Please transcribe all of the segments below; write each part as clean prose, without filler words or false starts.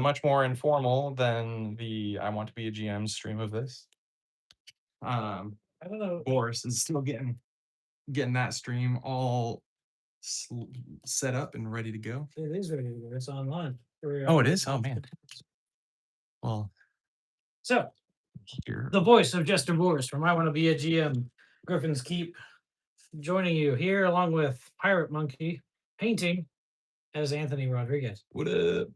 much more informal than the I want to be a GM stream of this. I don't know. Boris is still getting that stream all set up and ready to go. It is ready to go. It's online. Oh, it is? Oh, man. Well, So, here. the voice of Jester Boris from I Want to Be a GM, Griffin's Keep, joining you here along with Pirate Monkey, painting as Anthony Rodriguez. What up?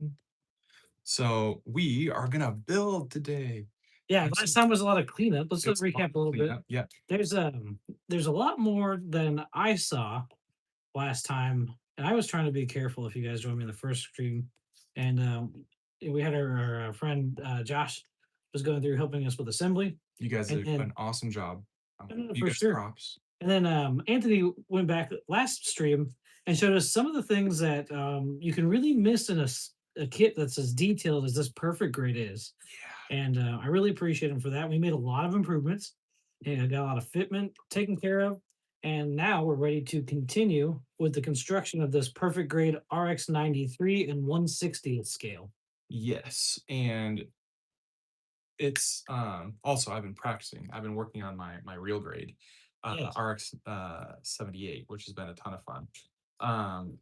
So we are gonna build today. Yeah, I'm last so time was a lot of cleanup. Let's it's a lot recap a of little bit. cleanup. Yeah. There's there's a lot more than I saw last time, and I was trying to be careful. If you guys joined me in the first stream, and we had our friend Josh was going through helping us with assembly, You guys and did an then awesome job. I wanna give you for guys sure. props. And then Anthony went back last stream and showed us some of the things that you can really miss in a kit that's as detailed as this perfect grade is. Yeah. And I really appreciate him for that. We made a lot of improvements and got a lot of fitment taken care of. And now we're ready to continue with the construction of this perfect grade RX-93 and 1/60th scale. Yes, and it's, also I've been practicing. I've been working on my real grade, Yes. RX, 78, which has been a ton of fun. Um,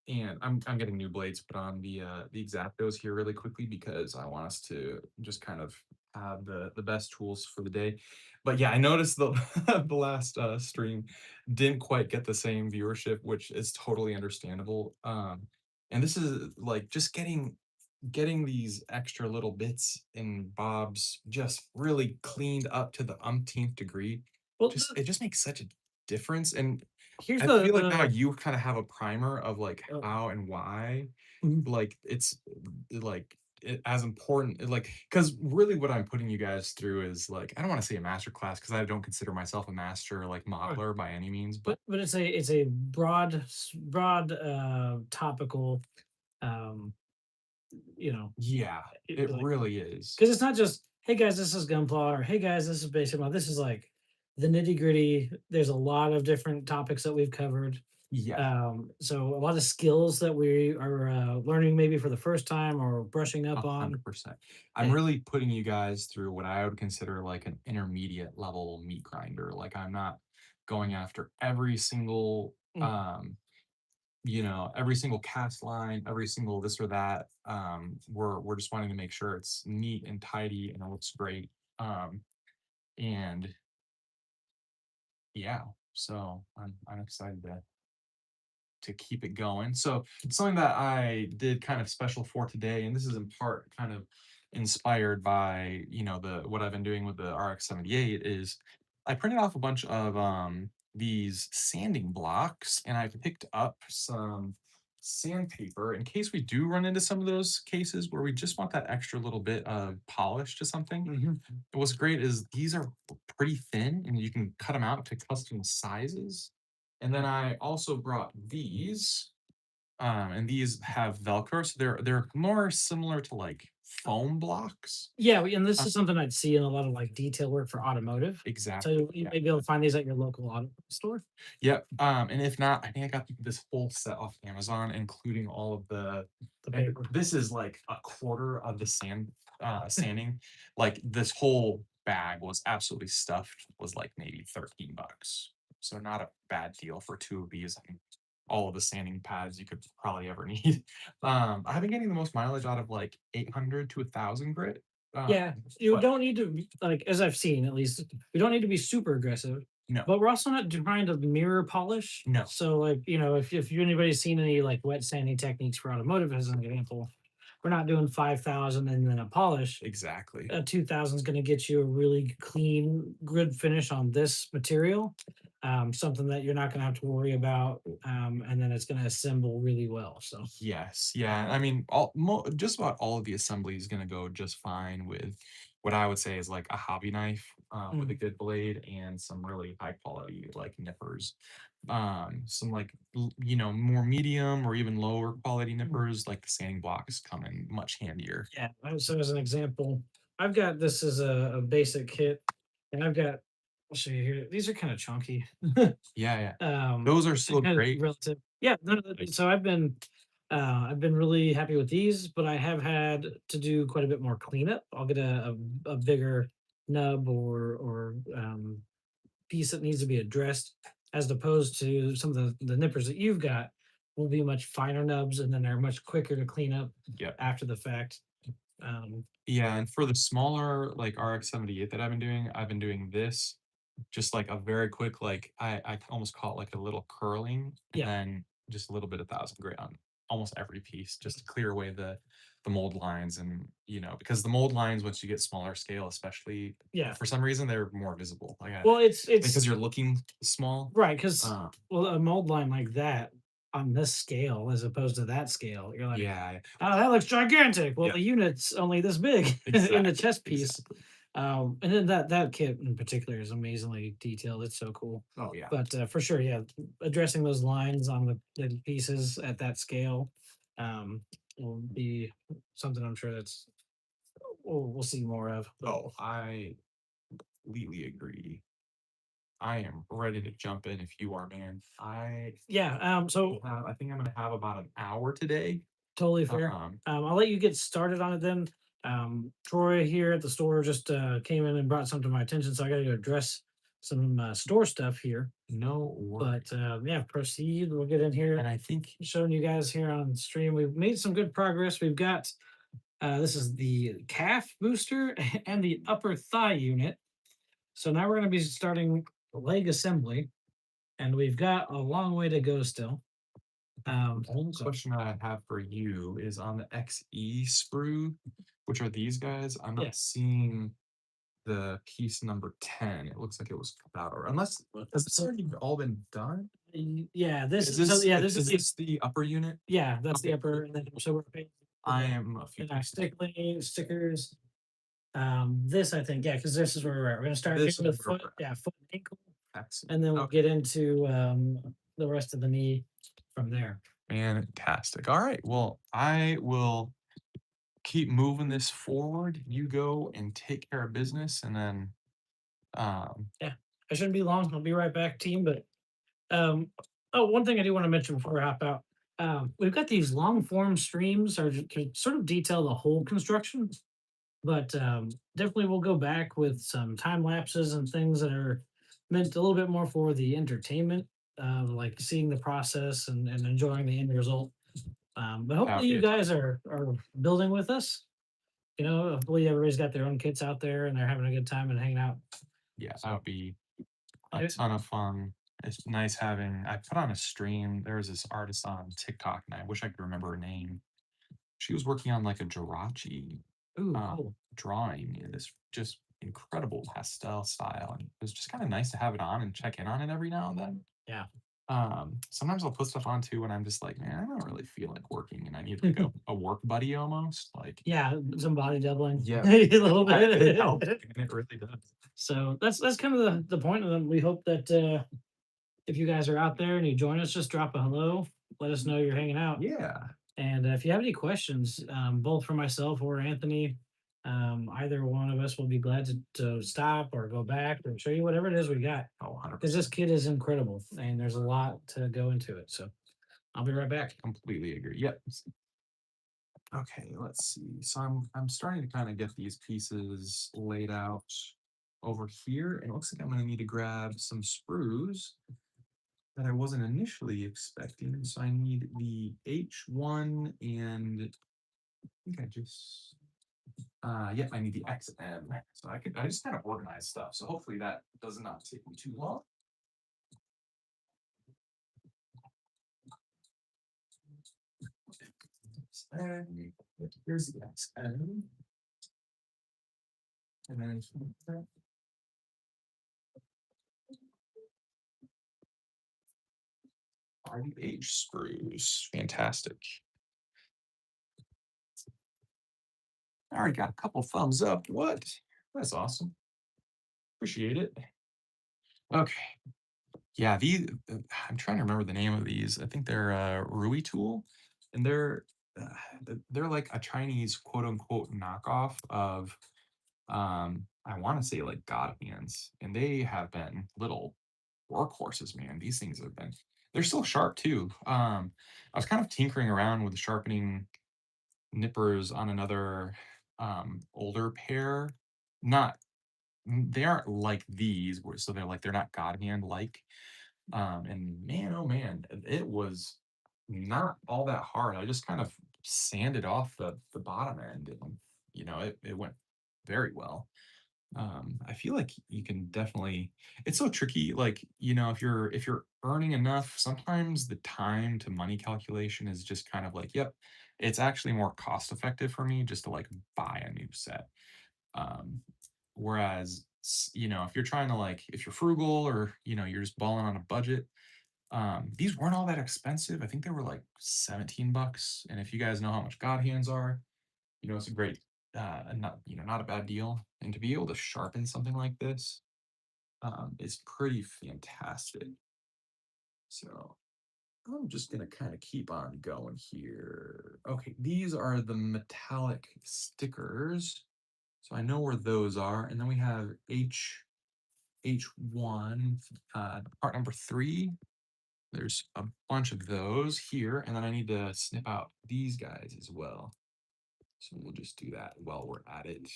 and I'm getting new blades put on the X-Actos here really quickly because I want us to just kind of have the best tools for the day. But yeah, I noticed the the last, stream didn't quite get the same viewership, which is totally understandable. And this is, like, just getting these extra little bits and bobs just really cleaned up to the umpteenth degree. Well, Just it just makes such a difference, and here's I feel like now the you kinda have a primer of, like, uh, how and why, mhm. like, it's, like, as important like because really what I'm putting you guys through is, like I don't wanna say a master class because I don't consider myself a master, like, modeler by any means, but But it's a broad topical um you know yeah, it, it like really is. because it's not just hey guys this is gunpla or hey guys this is basic mod. This is like the nitty gritty. There's a lot of different topics that we've covered, Yeah. so a lot of skills that we are learning maybe for the first time or brushing up on. 100%. I'm Eh, really putting you guys through what I would consider like an intermediate level meat grinder. Like I'm not going after every single mm, every single cast line, every single this or that. We're just wanting to make sure it's neat and tidy and it looks great. And yeah, so I'm excited to keep it going. So something that I did kind of special for today, and this is in part kind of inspired by, the what I've been doing with the RX-78 is I printed off a bunch of these sanding blocks and I picked up some sandpaper in case we do run into some of those cases where we just want that extra little bit of polish to something. mhm. What's great is these are pretty thin and you can cut them out to custom sizes. And then I also brought these, and these have Velcro, so they're more similar to like foam blocks. Yeah, and this Uh, is something I'd see in a lot of like detail work for automotive. exactly. So you Yeah. may be able to find these at your local auto store. Yep. And if not, I think I got this whole set off Amazon, including all of The and paper. this is like a quarter of the sanding. Like this whole bag was absolutely stuffed, was like maybe $13. So not a bad deal for two of these. I mean, all of the sanding pads you could probably ever need. I've been getting the most mileage out of like 800 to 1,000 grit. Um, Yeah, you but don't need to like as I've seen at least, we don't need to be super aggressive, no, but we're also not trying to mirror polish. no, So like, if anybody's seen any like wet sanding techniques for automotive as an example, we're not doing 5,000 and then a polish. exactly. 2,000 is going to get you a really clean, good finish on this material. Something that you're not going to have to worry about, and then it's going to assemble really well. So Yes, yeah. I mean, just about all of the assembly is gonna go just fine with what I would say is like a hobby knife with a mm, good blade and some really high quality like nippers. Some like more medium or even lower quality mm. nippers, like the sanding blocks come in much handier. Yeah. So as an example, I've got this as a basic kit, and I'll show you here. These are kind of chunky. Yeah, yeah. um, Those are still kind of great. relative. Yeah. Like, So I've been I've been really happy with these, but I have had to do quite a bit more cleanup. I'll get a bigger nub or piece that needs to be addressed, as opposed to some of the nippers that you've got will be much finer nubs, and then they're much quicker to clean up Yep. after the fact. Um, Yeah, and for the smaller, like, RX-78 that I've been doing this, just, like, a very quick, like, I almost call it, like, a little curling, and yeah, then just a little bit of 1,000 grit on almost every piece just to clear away the mold lines and, because the mold lines, once you get smaller scale, especially, yeah. for some reason, they're more visible, like, Well, it's because you're looking small, right because uh well, a mold line like that on this scale, as opposed to that scale, you're like, yeah, oh, that looks gigantic. Well, yeah, the unit's only this big in the exactly, chest piece. exactly. And then that kit in particular is amazingly detailed. It's so cool. Oh, yeah. But for sure, yeah, addressing those lines on the pieces at that scale um, will be something I'm sure that's we'll see more of. But Oh, I completely agree. I am ready to jump in if you are, man. yeah, so I think I'm gonna have about an hour today. totally fair. Um, I'll let you get started on it then. Troy here at the store just came in and brought something to my attention, so I got to go address some store stuff here. no worries. But yeah, proceed. We'll get in here, And I think showing you guys here on stream. We've made some good progress. We've got this is the calf booster and the upper thigh unit. So now we're going to be starting leg assembly, and we've got a long way to go still. the only So question I have for you is on the XE sprue, which are these guys. I'm yeah, not seeing the piece number 10. It looks like it was cut out, or unless has this already all been done? yeah. Is Yeah, this this is is this the upper unit? yeah, that's the Okay, upper, and then so we're paying for I am a few the pieces. stickers. This I think, yeah, because this is where we're at. We're gonna start here This is with where foot, we're at. yeah, foot and ankle, Excellent. and then we'll Okay. get into the rest of the knee from there. Fantastic. All right. Well, I will keep moving this forward. You go and take care of business, and then um, Yeah, I shouldn't be long. I'll be right back, team. But um, oh, one thing I do want to mention before we hop out, we've got these long form streams or to sort of detail the whole construction, but definitely we'll go back with some time lapses and things that are meant a little bit more for the entertainment, like seeing the process and enjoying the end result. But that hopefully would be you a ton of guys are building with us. You know, hopefully everybody's got their own kits out there and they're having a good time and hanging out. yeah, that So would be a eh, ton of fun. It's nice having. I put on a stream. There was this artist on TikTok, and I wish I could remember her name. She was working on like a Jirachi ooh, uh, cool. drawing in this just incredible pastel style, and it was just kind of nice to have it on and check in on it every now and then. Yeah. Sometimes I'll put stuff on too when I'm just like, man, I don't really feel like working, and I need like a work buddy almost. Like, Yeah, some body doubling yeah, a little it helps, bit. and it really does. So that's kind of the point of them. We hope that if you guys are out there and you join us, just drop a hello. Let us know you're hanging out. Yeah. And if you have any questions, both for myself or Anthony, either one of us will be glad to stop or go back or show you whatever it is we got. Oh, Because this 100%. kit is incredible and there's a lot to go into it. So I'll be right back. Completely agree. Yep. Okay, let's see. So I'm starting to kind of get these pieces laid out over here, and it looks like I'm gonna need to grab some sprues that I wasn't initially expecting. So I need the H1 and I think I just yep, I need the XM. So I just kind of organize stuff. So hopefully that does not take me too long. And here's the XM. And then RDH sprues. Fantastic. I already got a couple thumbs up. What? That's awesome. Appreciate it. Okay. Yeah, I'm trying to remember the name of these. I think they're Rui Tool, and uh, they're like a Chinese quote unquote knockoff of I want to say like God hands, and they have been little workhorses, man. These things have been. they're still sharp too. I was kind of tinkering around with sharpening nippers on another older pair. Not they aren't like these, so they're not God hand like. And man, oh man, it was not all that hard. I just kind of sanded off the bottom end, and it went very well. I feel like you can definitely it's so tricky, like, if you're earning enough, sometimes the time to money calculation is just kind of like, yep, it's actually more cost effective for me just to like buy a new set. Um, whereas, if you're trying to like if you're frugal or you're just balling on a budget, these weren't all that expensive. I think they were like 17 bucks. And if you guys know how much God hands are, it's a great, not a bad deal. And to be able to sharpen something like this, is pretty fantastic. So I'm just gonna kind of keep on going here. Okay, these are the metallic stickers. So I know where those are. And then we have H1, part number 3. There's a bunch of those here, and then I need to snip out these guys as well. So we'll just do that while we're at it.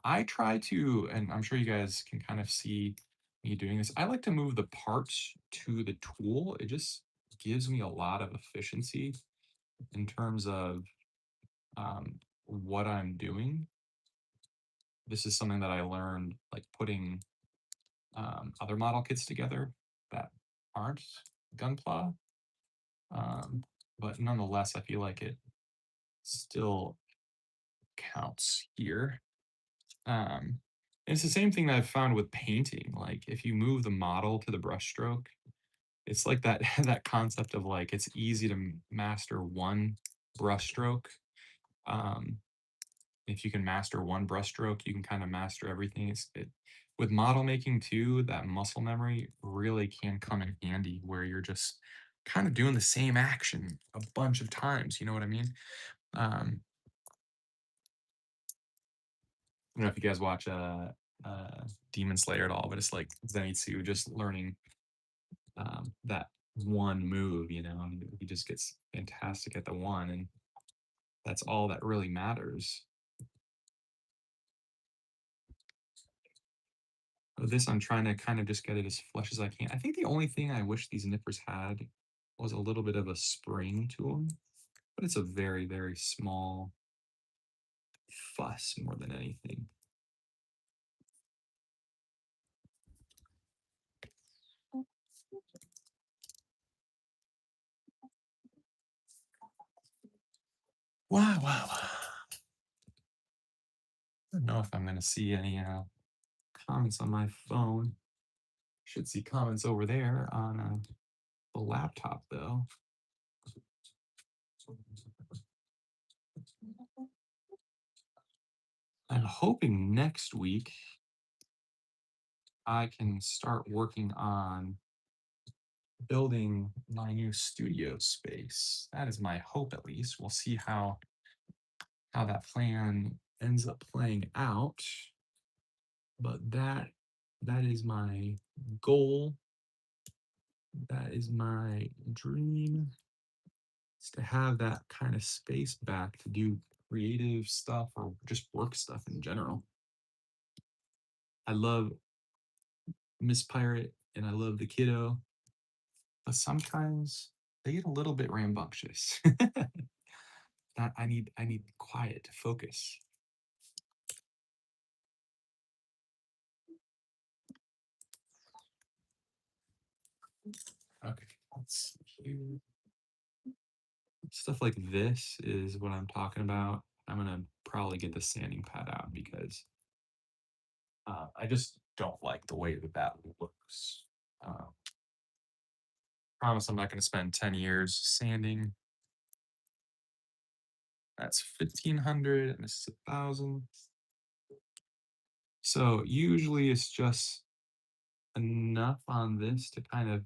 I try to, and I'm sure you guys can kind of see me doing this. I like to move the parts to the tool. It just gives me a lot of efficiency in terms of what I'm doing. This is something that I learned like putting other model kits together that aren't Gunpla. Um, but nonetheless, I feel like it still counts here. And it's the same thing that I've found with painting. Like if you move the model to the brushstroke, it's like that that concept of like it's easy to master one brushstroke. Um, if you can master one brushstroke, you can kind of master everything. With model making too, that muscle memory really can come in handy where you're just kind of doing the same action a bunch of times. You know what I mean? Um, I don't know if you guys watch Demon Slayer at all, but it's like Zenitsu just learning that one move, and he just gets fantastic at the one, and that's all that really matters. With this, I'm trying to kind of just get it as flush as I can. I think the only thing I wish these nippers had was a little bit of a spring to them, but it's a very, very small fuss more than anything. Wow, wow, wow. I don't know if I'm going to see any comments on my phone. Should see comments over there on the laptop, though. I'm hoping next week I can start working on building my new studio space. That is my hope, at least. We'll see how that plan ends up playing out. But that is my goal. That is my dream. Is to have that kind of space back to do creative stuff or just work stuff in general. I love Miss Pirate and I love the kiddo, but sometimes they get a little bit rambunctious. I need quiet to focus. Okay, let's see here. Stuff like this is what I'm talking about. I'm gonna probably get the sanding pad out because I just don't like the way that looks. Uh, promise I'm not gonna spend 10 years sanding. That's 1,500 and this is 1,000. So usually it's just enough on this to kind of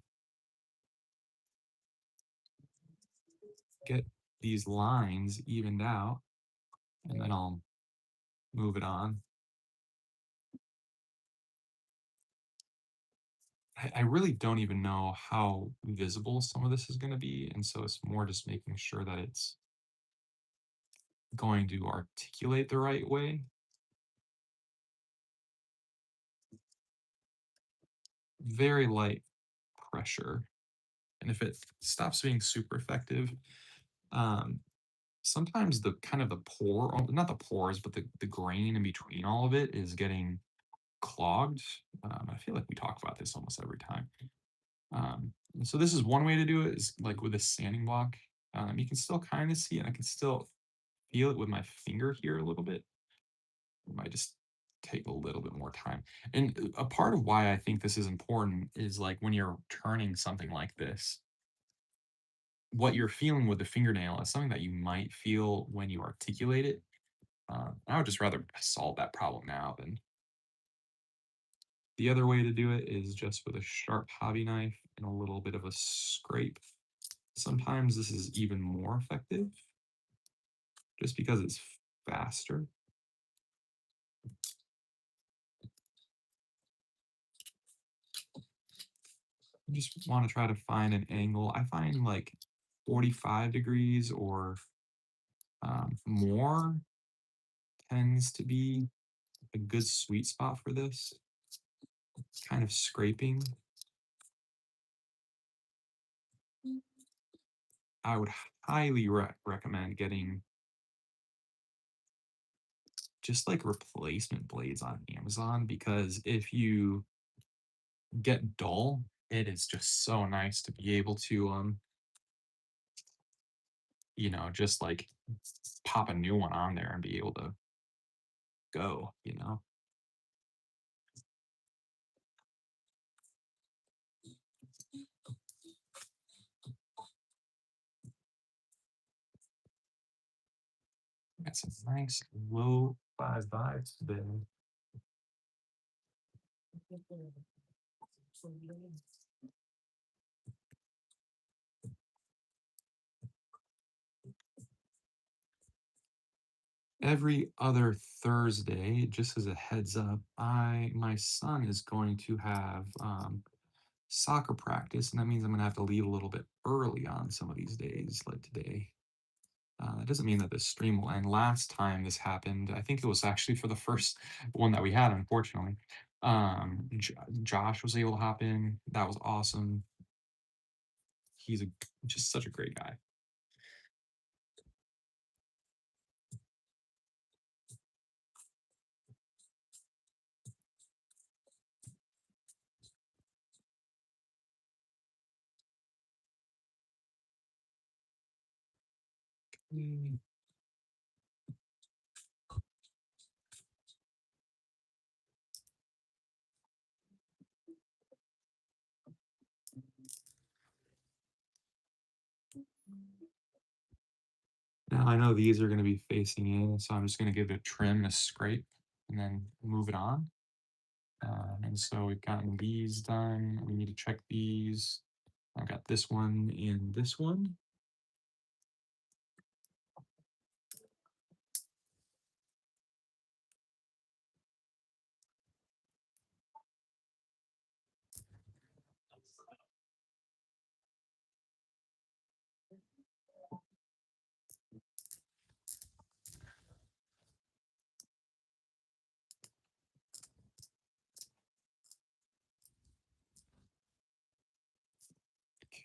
get these lines evened out, and then I'll move it on. I really don't even know how visible some of this is going to be. And so it's more just making sure that it's going to articulate the right way. Very light pressure. And if it stops being super effective, um, sometimes the kind of the pore, not the pores, but the grain in between all of it is getting clogged. I feel like we talk about this almost every time. And so this is one way to do it is like with a sanding block. You can still kind of see it. I can still feel it with my finger here a little bit. It might just take a little bit more time. And a part of why I think this is important is like when you're turning something like this, what you're feeling with the fingernail is something that you might feel when you articulate it. I would just rather solve that problem now than the other way to do it is just with a sharp hobby knife and a little bit of a scrape. Sometimes this is even more effective just because it's faster. You just want to try to find an angle. I find like 45 degrees or more tends to be a good sweet spot for this kind of scraping. I would highly recommend getting just like replacement blades on Amazon because if you get dull, it is just so nice to be able to just like pop a new one on there and be able to go. Got some nice low five vibes today. Every other Thursday, just as a heads up, my son is going to have soccer practice, and that means I'm gonna have to leave a little bit early on some of these days, like today. That doesn't mean that this stream will end. Last time this happened, I think it was actually for the first one that we had, unfortunately. Josh was able to hop in. That was awesome. He's just such a great guy. Mm. Now I know these are going to be facing in, so I'm just going to give it a trim and a scrape and then move it on. And so we've gotten these done. We need to check these. I've got this one and this one.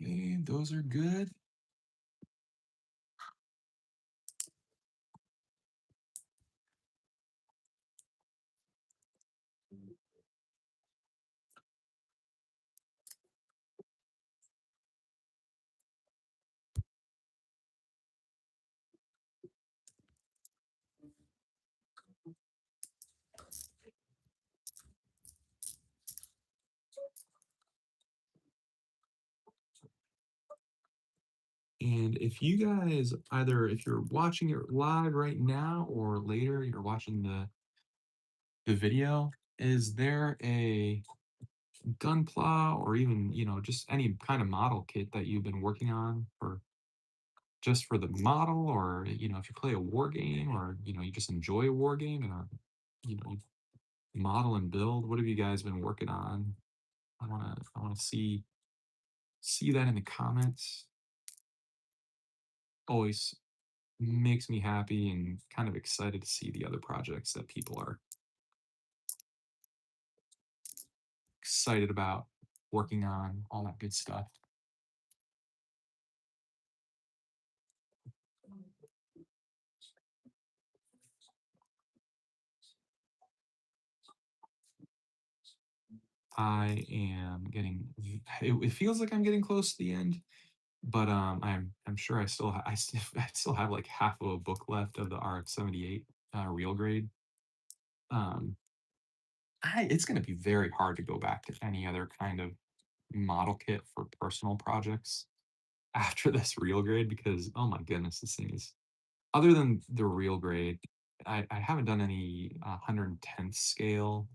Okay, those are good. And if you guys either if you're watching it live right now or later, you're watching the video, is there a gunpla or even just any kind of model kit that you've been working on for just for the model or if you play a war game or you just enjoy a war game and you model and build, what have you guys been working on? I wanna see that in the comments. Always makes me happy and kind of excited to see the other projects that people are excited about working on, all that good stuff. I am getting it feels like I'm getting close to the end, but I'm sure I still have like half of a book left of the RX-78 real grade. Um it's going to be very hard to go back to any other kind of model kit for personal projects after this real grade because oh my goodness, this thing is other than the real grade, I haven't done any 110th scale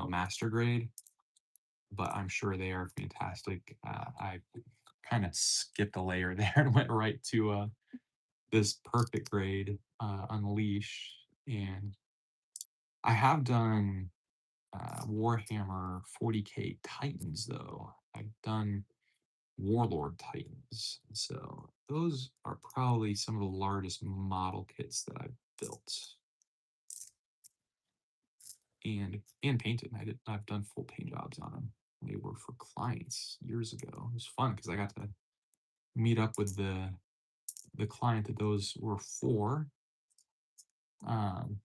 master grade, but I'm sure they are fantastic. I kind of skipped a layer there and went right to this perfect grade Unleash, and I have done Warhammer 40K Titans though. I've done Warlord Titans, so those are probably some of the largest model kits that I've built and painted. I've done full paint jobs on them. They were for clients years ago. It was fun because I got to meet up with the client that those were for. Um,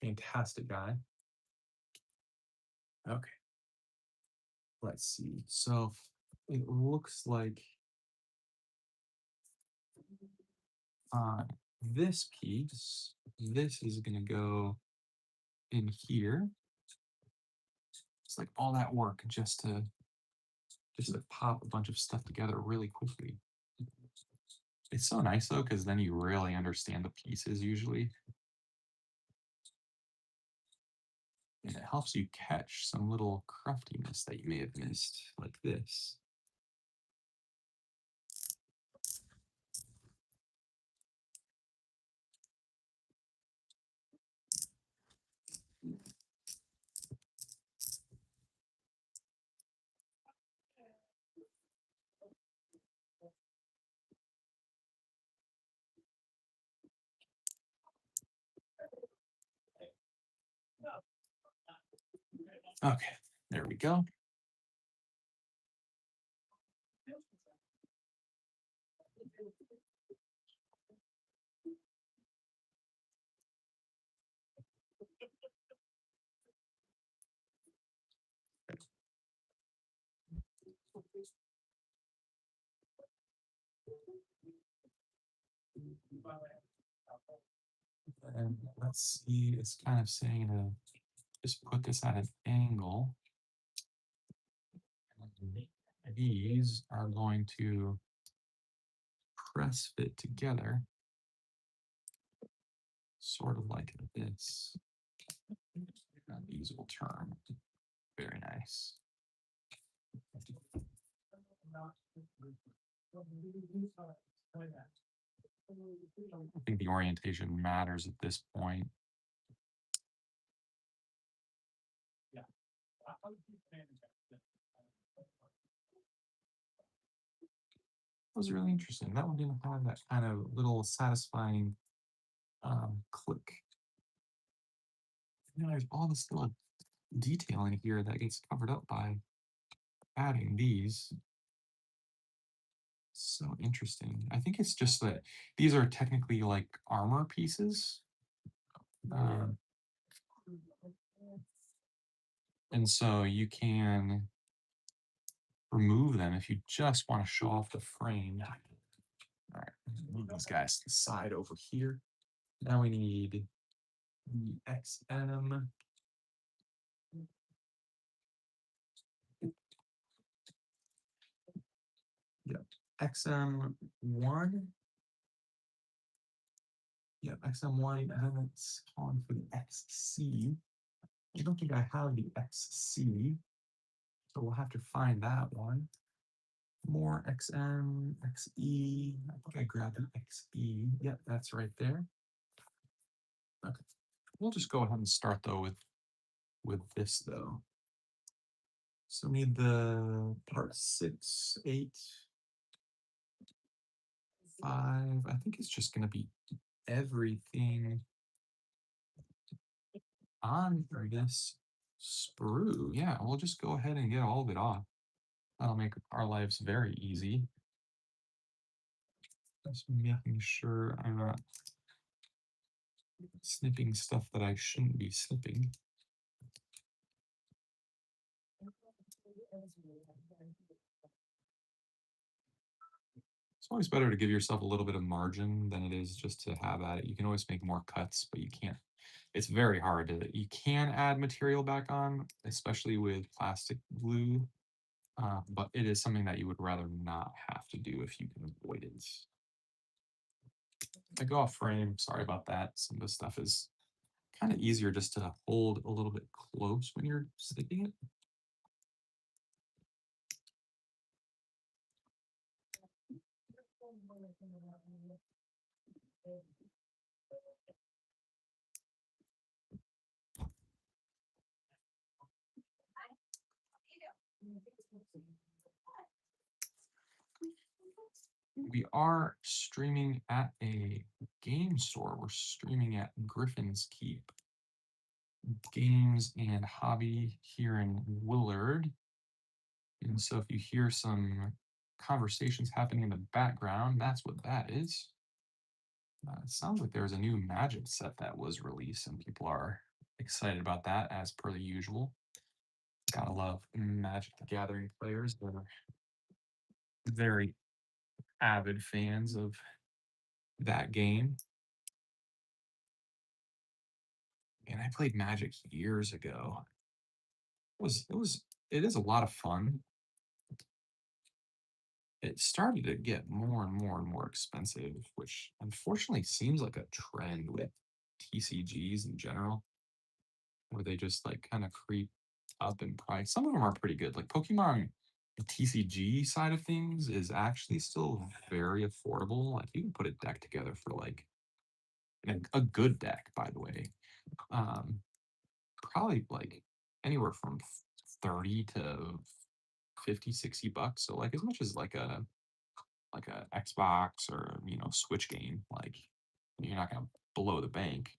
Fantastic guy. Okay, let's see. So it looks like this piece, this is gonna go in here. It's like all that work just to pop a bunch of stuff together really quickly. It's so nice though, because then you really understand the pieces usually. And it helps you catch some little cruftiness that you may have missed, like this. Okay, there we go. And let's see, it's kind of saying to just put this at an angle. And these are going to press fit together, sort of like this. And these will turn. Very nice. I think the orientation matters at this point. That was really interesting. That one didn't have that kind of little satisfying click. And then there's all this little detail in here that gets covered up by adding these. So interesting. I think it's just that these are technically like armor pieces. Um, and so you can remove them if you just want to show off the frame. All right, move these guys to the side over here. Now we need the XM. Yep, XM1. Yep, XM1, and then it's calling for the XC. I don't think I have the XC, so we'll have to find that one. More XM, XE. I think I grabbed an XE. Yep, that's right there. Okay, we'll just go ahead and start though with this though. So we need the part 6, 8, 5. I think it's just going to be everything on this sprue. Yeah, we'll just go ahead and get all of it off. That'll make our lives very easy. Just making sure I'm not snipping stuff that I shouldn't be snipping. It's always better to give yourself a little bit of margin than it is just to have at it. You can always make more cuts, but you can't. It's very hard to. You can add material back on, especially with plastic glue, but it is something that you would rather not have to do if you can avoid it. I go off frame. Sorry about that. Some of the stuff is kind of easier just to hold a little bit close when you're sticking it. We are streaming at a game store. We're streaming at Griffin's Keep Games and Hobby here in Willard. And so if you hear some conversations happening in the background, that's what that is. It sounds like there's a new Magic set that was released, and people are excited about that as per the usual. Gotta love Magic the Gathering players. They're very avid fans of that game. And I played Magic years ago. It is a lot of fun. It started to get more and more and more expensive, which unfortunately seems like a trend with TCGs in general, where they just like kind of creep up in price. Some of them are pretty good. Like Pokemon, the TCG side of things is actually still very affordable. Like you can put a deck together for like a good deck, by the way. Um, Probably like anywhere from 30 to 50, $60. So like as much as like a Xbox or Switch game, like you're not gonna blow the bank.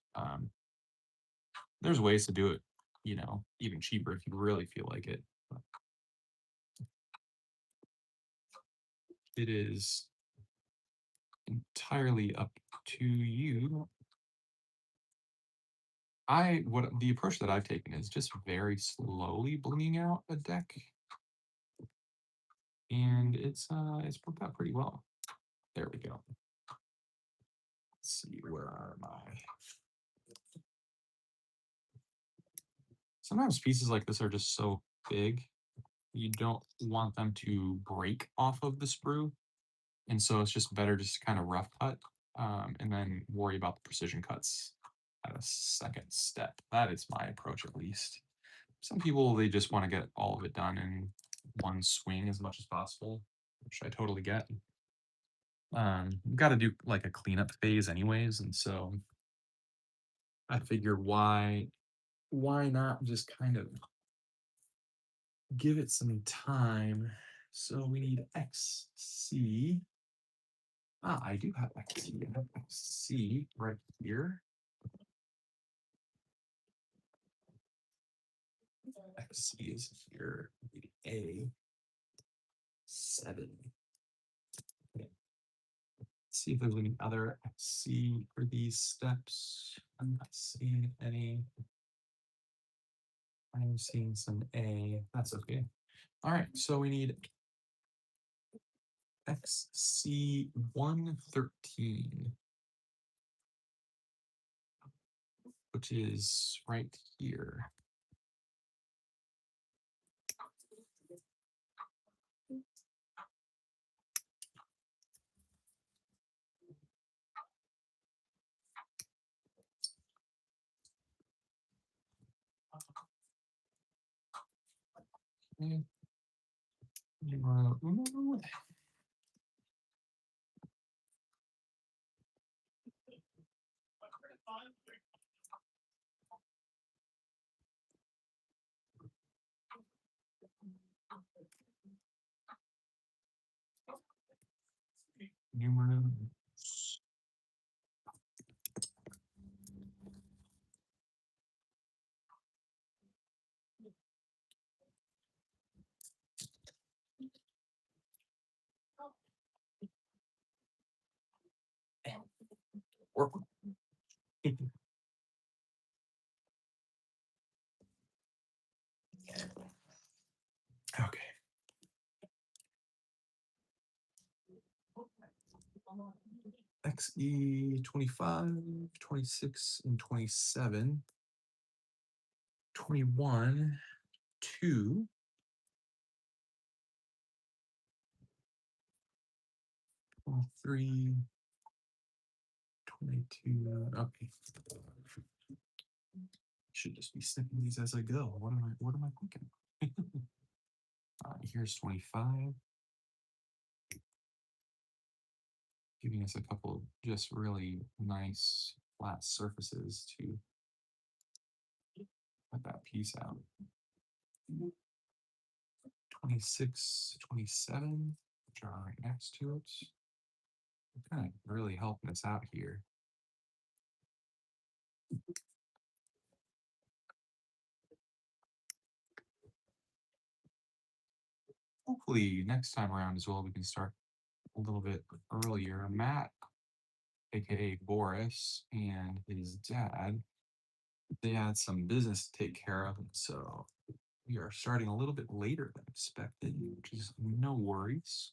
There's ways to do it, even cheaper if you really feel like it. But it is entirely up to you. What the approach that I've taken is just very slowly bringing out a deck, and it's worked out pretty well. There we go. Let's see, where are my? Sometimes pieces like this are just so big, you don't want them to break off of the sprue. And so it's just better just to kind of rough cut and then worry about the precision cuts at a second step. That is my approach, at least. Some people, they just want to get all of it done in one swing as much as possible, which I totally get. Got to do like a cleanup phase anyways. And so I figured why not just kind of give it some time. So we need XC. I do have XC. I have XC right here. XC is here. We need A7. Okay. Let's see if there's any other XC for these steps. I'm not seeing any. I'm seeing some A. That's okay. All right, so we need XC113, which is right here. Okay. numerals. Work. Okay. XE 25, 26, and 27. 21, 2. 3, 22. Okay. Should just be snipping these as I go. What am I thinking? Here's 25. Giving us a couple of just really nice flat surfaces to cut that piece out. 26, 27, which are right next to it. Kind of really helping us out here. Hopefully next time around as well, we can start a little bit earlier. Matt, aka Boris, and his dad, they had some business to take care of, so we are starting a little bit later than expected, which is no worries.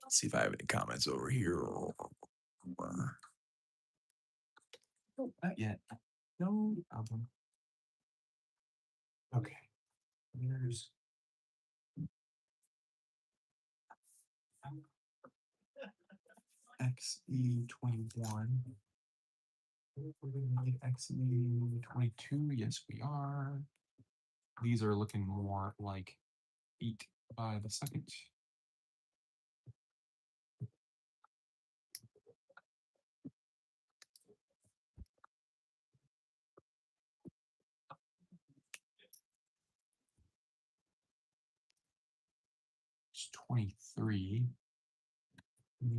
Let's see if I have any comments over here. Not yet. No problem. Okay. Here's XE21. We're gonna need XE22. Yes, we are. These are looking more like feet by the second. It's 23.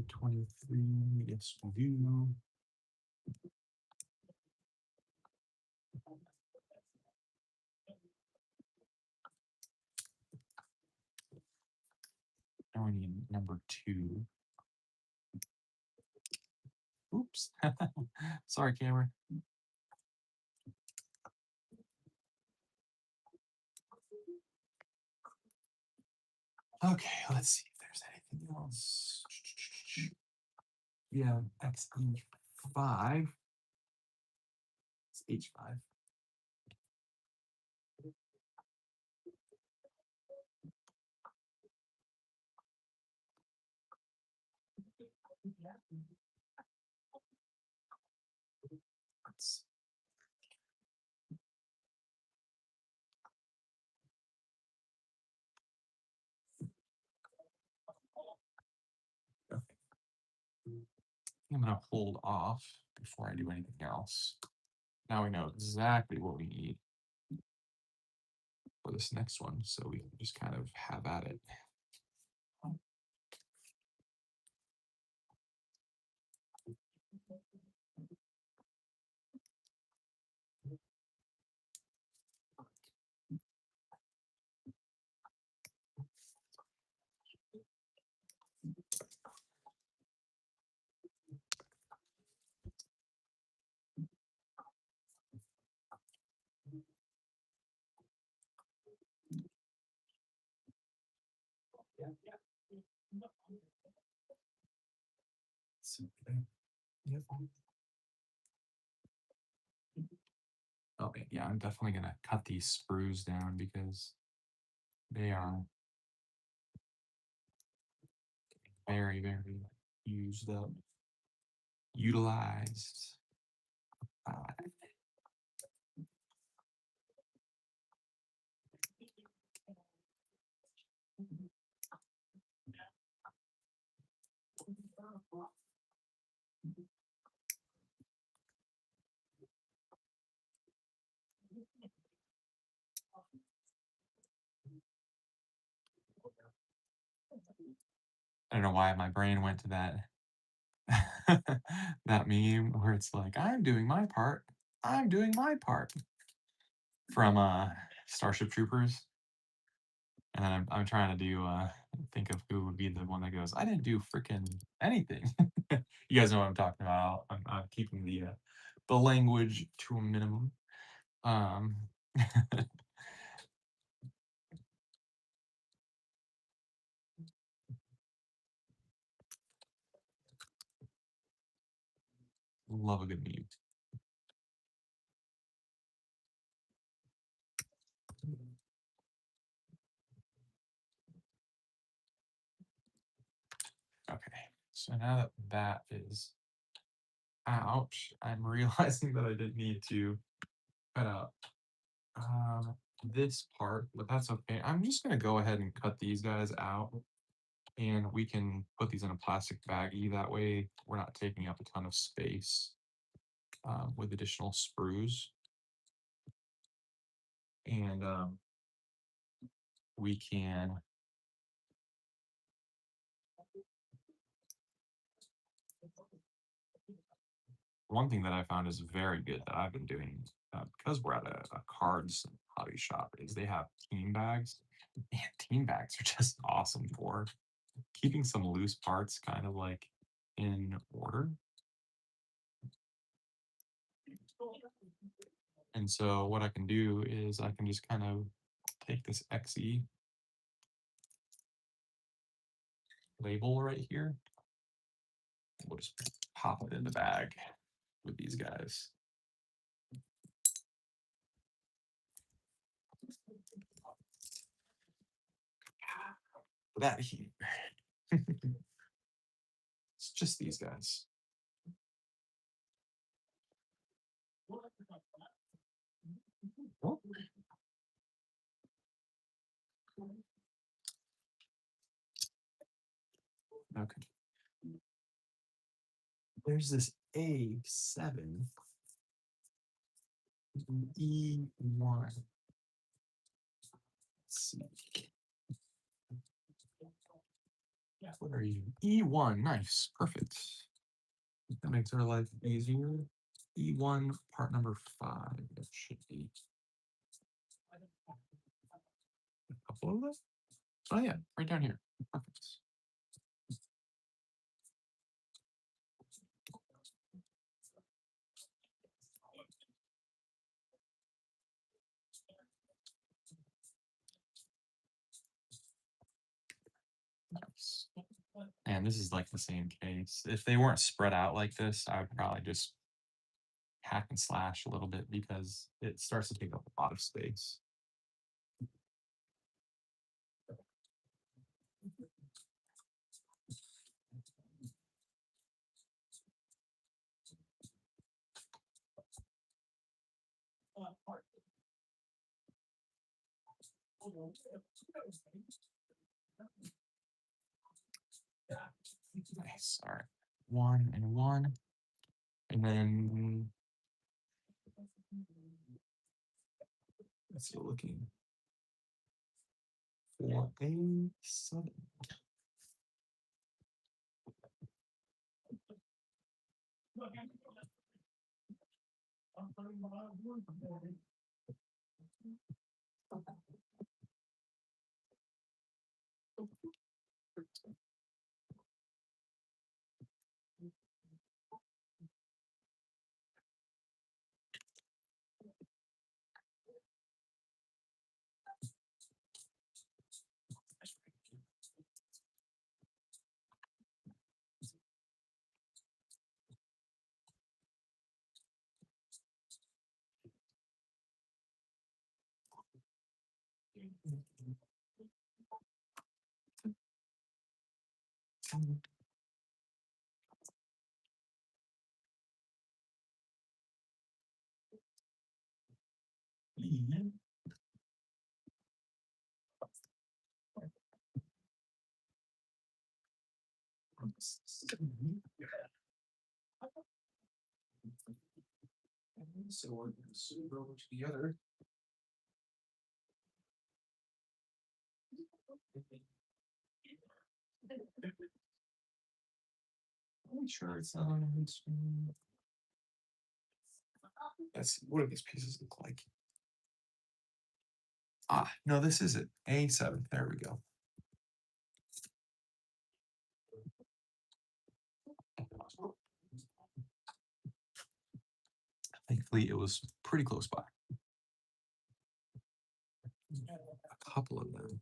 23. Yes, we do. Now we need number 2. Oops. Sorry, camera. Okay, let's see if there's anything else. Yeah, XE5. It's H5. Let's I'm gonna hold off before I do anything else. Now we know exactly what we need for this next one, so we can just kind of have at it. Yep. Okay, yeah, I'm definitely gonna cut these sprues down because they are very, very used up, utilized. don't know why my brain went to that that meme where it's like, "I'm doing my part. I'm doing my part," from, Starship Troopers, and I'm trying to think of who would be the one that goes, "I didn't do fricking anything." You guys know what I'm talking about. I'm keeping the language to a minimum. Um, love a good meme. Okay, so now that that is out, I'm realizing that I didn't need to cut out this part, but that's okay. I'm just gonna go ahead and cut these guys out, and we can put these in a plastic baggie. That way, we're not taking up a ton of space with additional sprues, and we can. One thing that I found is very good that I've been doing because we're at a cards hobby shop is they have team bags. And team bags are just awesome for keeping some loose parts kind of like in order. And so what I can do is I can just kind of take this XE label right here. We'll just pop it in the bag with these guys. That heat. It's just these guys. Oh, okay. There's this A7 E1. Let's see. What are you? E1. Nice. Perfect. That makes our life easier. E1 part number 5. That should be a couple of them. Oh yeah, right down here. Perfect. Nice. And this is like the same case. If they weren't spread out like this, I would probably just hack and slash a little bit because it starts to take up a lot of space. Nice. All right. One and one. And then still looking for A7. So we're going to zoom over to the other. Pretty sure it's not on Instagram. Let's see, what do these pieces look like? Ah, no, this is it. A7. There we go. Thankfully, it was pretty close by. A couple of them.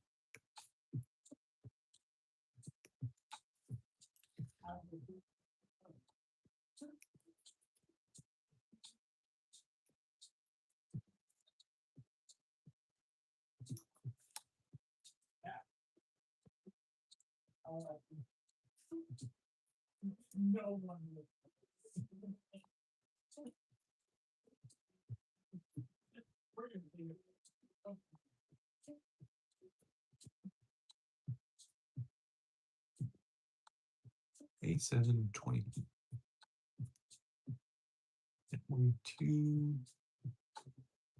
A7 22.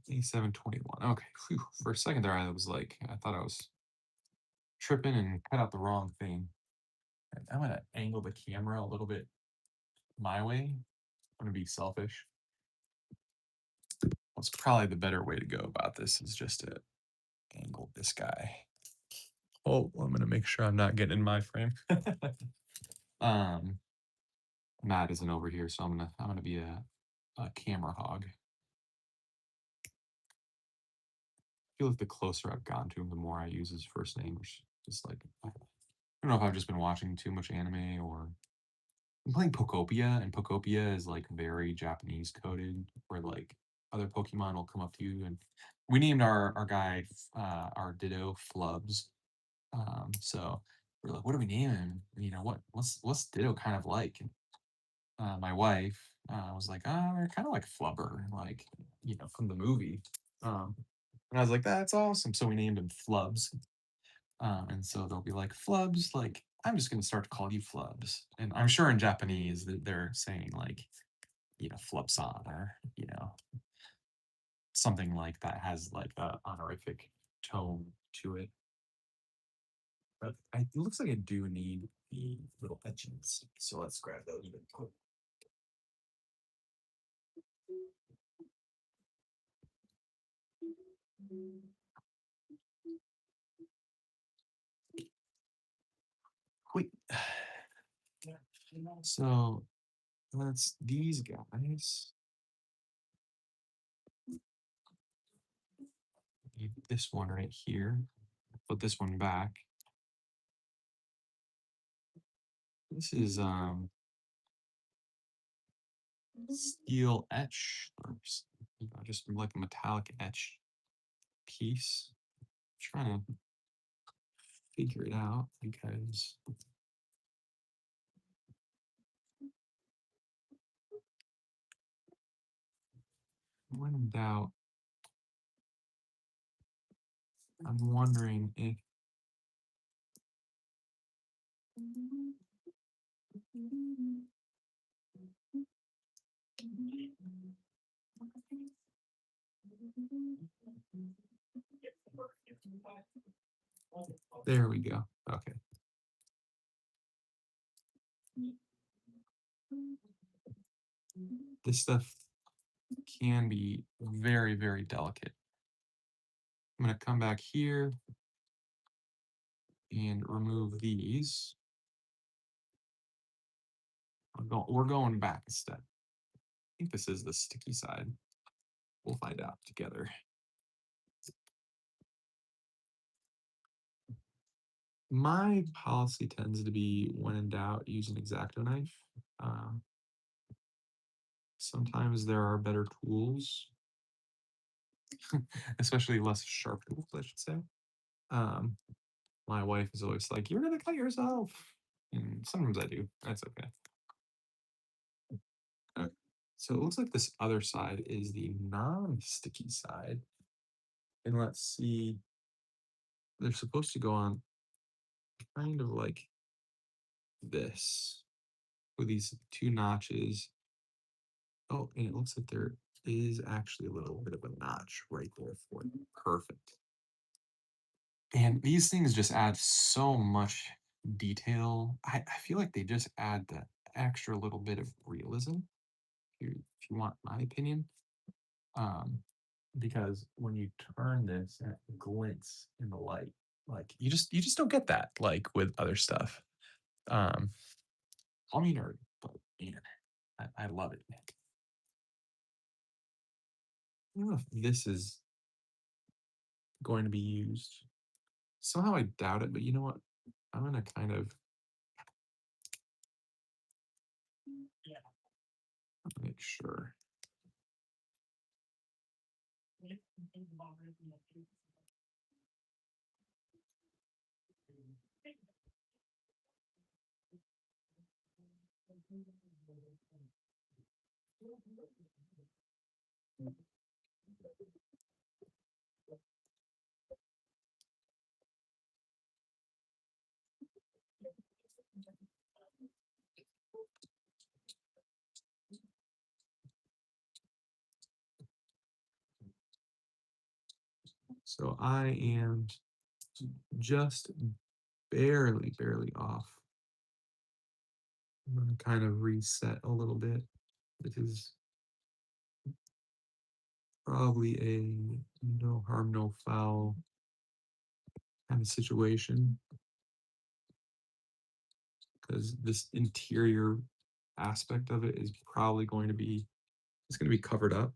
A7 21. Okay. Phew. For a second there, I was like, I thought I was tripping and cut out the wrong thing. I'm gonna angle the camera a little bit my way. I'm gonna be selfish. What's probably the better way to go about this is just to angle this guy. Oh, I'm gonna make sure I'm not getting in my frame. um, Matt isn't over here, so I'm gonna be a camera hog. I feel like the closer I've gone to him, the more I use his first name, which is like I don't know if I've just been watching too much anime or I'm playing Pokopia, and Pokopia is like very Japanese coded, where like other Pokemon will come up to you, and we named our guy our Ditto Flubs. So we're like, what do we name him? You know, what's Ditto kind of like? And my wife was like, they're kind of like Flubber, like from the movie. Um, and I was like, that's awesome. So we named him Flubs. And so they'll be like, Flubs, like, I'm just going to start to call you Flubs. And I'm sure in Japanese that they're saying, like, Flubsan or, something like that has like a honorific tone to it. But it looks like I do need the little etchings. So let's grab those really quick. Quick. So that's these guys. Need this one right here. Put this one back. This is steel etch, or just like a metallic etch piece. I'm trying to figure it out because when in doubt, I'm wondering if there we go. Okay. This stuff can be very, very delicate. I'm going to come back here and remove these. We're going back a step. I think this is the sticky side. We'll find out together. My policy tends to be when in doubt, use an X-Acto knife. Sometimes there are better tools, especially less sharp tools, I should say. Um, my wife is always like, "You're gonna cut yourself," and sometimes I do. That's okay. So it looks like this other side is the non-sticky side, and let's see. They're supposed to go on kind of like this with these two notches. Oh, and it looks like there is actually a little bit of a notch right there for it. Perfect. And these things just add so much detail. I feel like they just add the extra little bit of realism, if you want my opinion. Um, because when you turn this and it glints in the light, like you just don't get that like with other stuff. Um, call me nerd, but man, I love it, Nick. I don't know if this is going to be used. Somehow I doubt it, but you know what? I'm gonna kind of make sure. So I am just barely off. I'm gonna kind of reset a little bit. This is probably a no harm, no foul kind of situation because this interior aspect of it is probably going to be it's going to be covered up.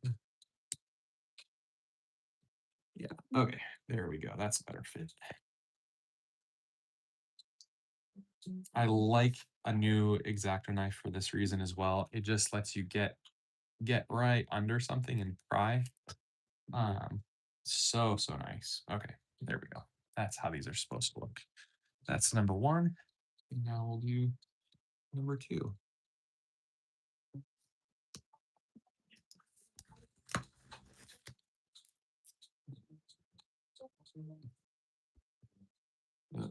Yeah. Okay. There we go. That's a better fit. I like a new X-Acto knife for this reason as well. It just lets you get right under something and pry. So nice. Okay, there we go. That's how these are supposed to look. That's number one. And now we'll do number two. Uh,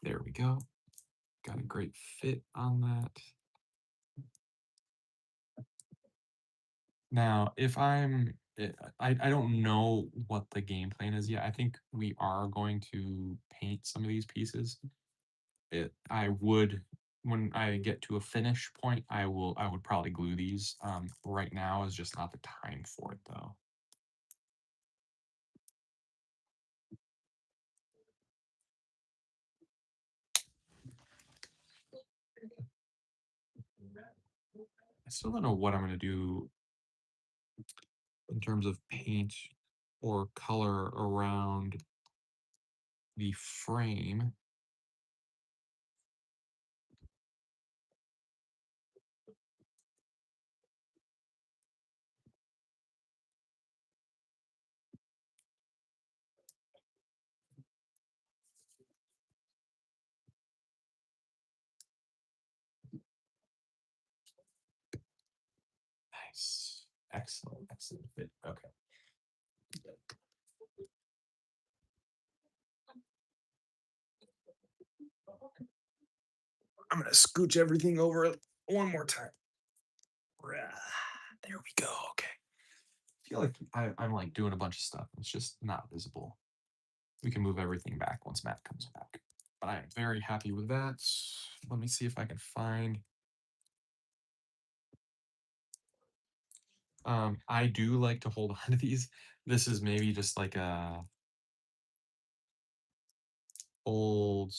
There we go. Got a great fit on that. Now, if I don't know what the game plan is yet. I think we are going to paint some of these pieces. I would when I get to a finish point, I would probably glue these. Right now is just not the time for it though. I still don't know what I'm gonna do in terms of paint or color around the frame. Nice. Excellent fit. Okay. I'm gonna scooch everything over one more time. There we go. Okay. I feel like I'm like doing a bunch of stuff. It's just not visible. We can move everything back once Matt comes back. But I am very happy with that. Let me see if I can find. I do like to hold on to these. This is maybe just like a old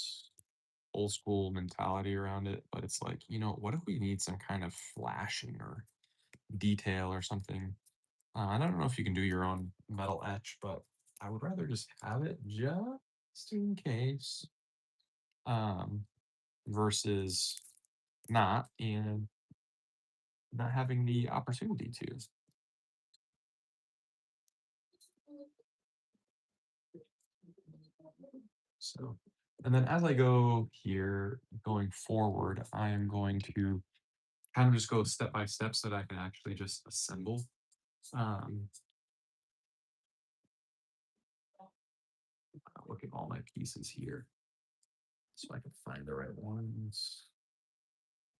old school mentality around it, but it's like, what if we need some kind of flashing or detail or something? I don't know if you can do your own metal etch, but I would rather just have it just in case, um, versus not and not having the opportunity to. So, and then as I go here, going forward, I am going to kind of just go step by step so that I can actually just assemble. Um, I'll look at all my pieces here so I can find the right ones.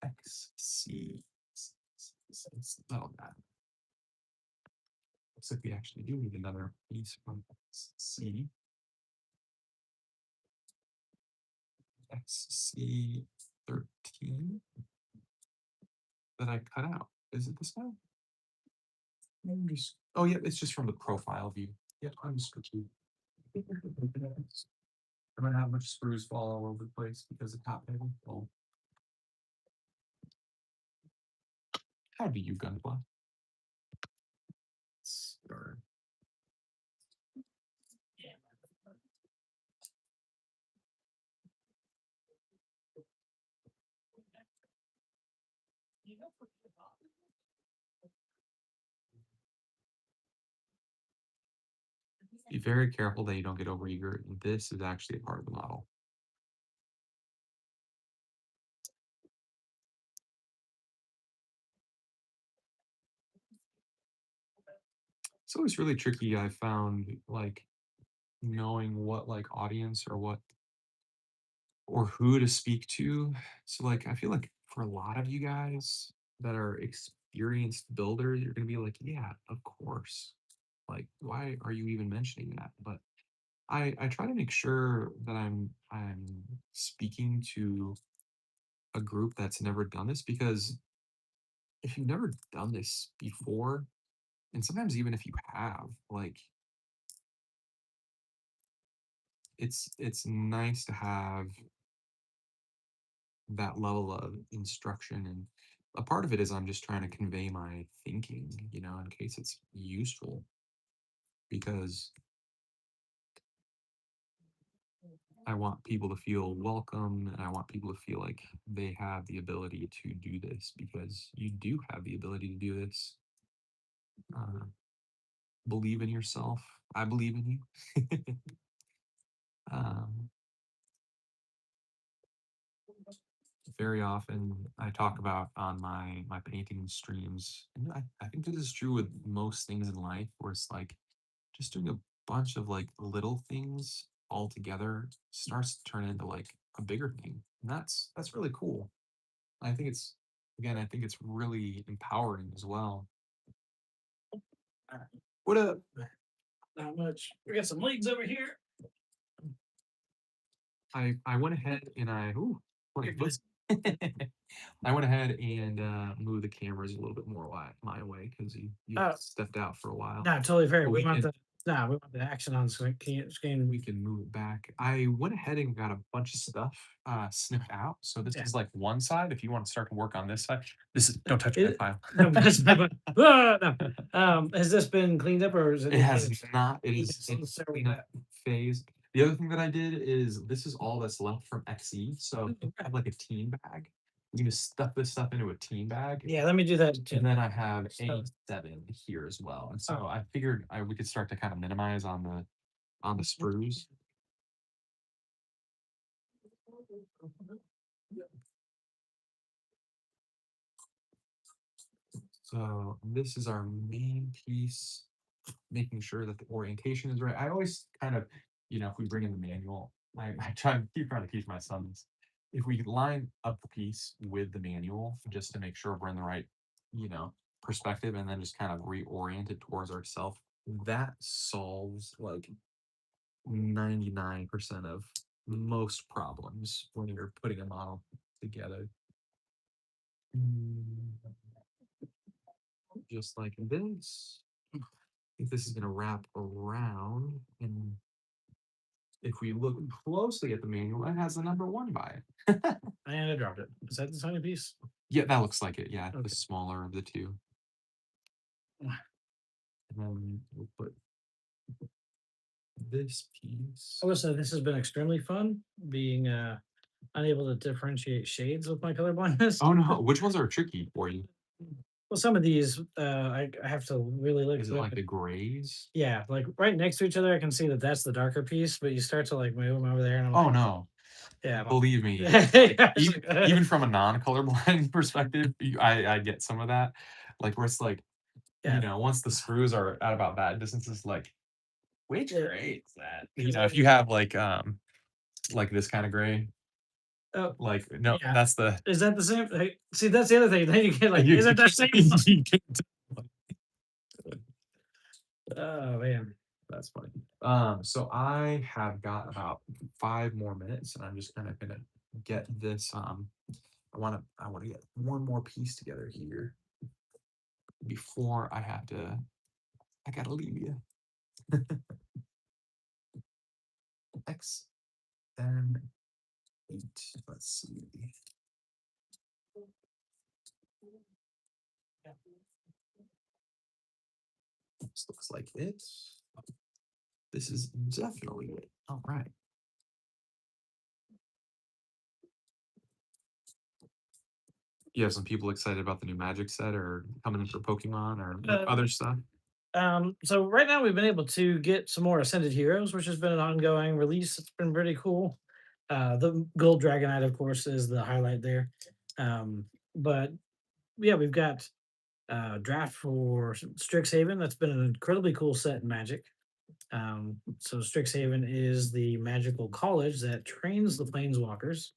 XC. Oh, that. Looks like we actually do need another piece from XC. XC13 that I cut out. Is it this one? Oh, yeah, it's just from the profile view. Yeah, I'm just confused. I'm gonna have a bunch of screws fall all over the place because of top heavy. Oh, how do you gunpla? Start. Be very careful that you don't get overeager. This is actually a part of the model. It's always really tricky. I found like knowing what like audience or what or who to speak to. So like I feel like for a lot of you guys that are experienced builders, you're gonna be like, yeah, of course. Like, why are you even mentioning that? But I try to make sure that I'm speaking to a group that's never done this because if you've never done this before, and sometimes even if you have, like it's nice to have that level of instruction and a part of it is I'm just trying to convey my thinking, in case it's useful because I want people to feel welcome and I want people to feel like they have the ability to do this because you do have the ability to do this. Uh, believe in yourself. I believe in you. um, very often I talk about on my painting streams, and I think this is true with most things in life, where it's like just doing a bunch of like little things all together starts to turn into like a bigger thing. And that's really cool. I think it's again, I think it's really empowering as well. What up? Not much. We got some leads over here. I went ahead and You're good. I went ahead and moved the cameras a little bit more my way because you Oh, stepped out for a while. no, totally fair. But We want the we want the action on screen. we can move it back. I went ahead and got a bunch of stuff snipped out. So this Yeah. is like one side. If you want to start to work on this side, this is don't touch my It- file. no, that's not what- Ah, no. Has this been cleaned up or is it? It has not. It is Yes, in let's start with cleanup phase. The other thing that I did is this is all that's left from XE. So I have like a teen bag. You can just stuff this stuff into a teen bag. Yeah, let me do that. And then I have So- A7 here as well. And so I figured we could start to kind of minimize on the sprues. So this is our main piece, making sure that the orientation is right. I always kind of, if we bring in the manual, I try and keep trying to teach my son this. If we line up the piece with the manual just to make sure we're in the right, perspective and then just kind of reorient it towards ourselves, that solves like 99% of most problems when you're putting a model together. Mm, Just like this. I think this is going to wrap around. And if we look closely at the manual, it has the number 1 by it. And I dropped it. Is that the tiny piece? Yeah, that looks like it. Yeah, Okay. the smaller of the two. And then we'll put this piece. I will say this has been extremely fun being unable to differentiate shades with my color blindness. Oh no, which ones are tricky for you? Well, some of these, I have to really look Is it through like it. the grays? Yeah, like right next to each other, I can see that that's the darker piece, but you start to like move them over there, and I'm Oh, like, no. yeah, Believe me, like, yeah, it's even from a non-colorblind perspective, I get some of that, like, where it's like, yeah, once the screws are at about that distance, it's like, "Which yeah, gray is that?" because If you have, like this kinda gray, oh like, no, yeah, that's the is that the same? Hey, see, that's the other thing. Then you get like, you is it the same one? you can tell. Oh man, That's funny. So I have got about 5 more minutes, and I'm just kinda gonna get this, I wanna get one more piece together here before I gotta leave you. X and 8. Let's see. This looks like it. This is definitely it. All right. You have some people excited about the new Magic set or coming in for Pokemon or uh, other stuff? so right now we've been able to get some more Ascended Heroes, which has been an ongoing release. It's been pretty cool. The Gold Dragonite, of course, is the highlight there. But yeah, we've got draft for Strixhaven. That's been an incredibly cool set in Magic. So Strixhaven is the magical college that trains the planeswalkers.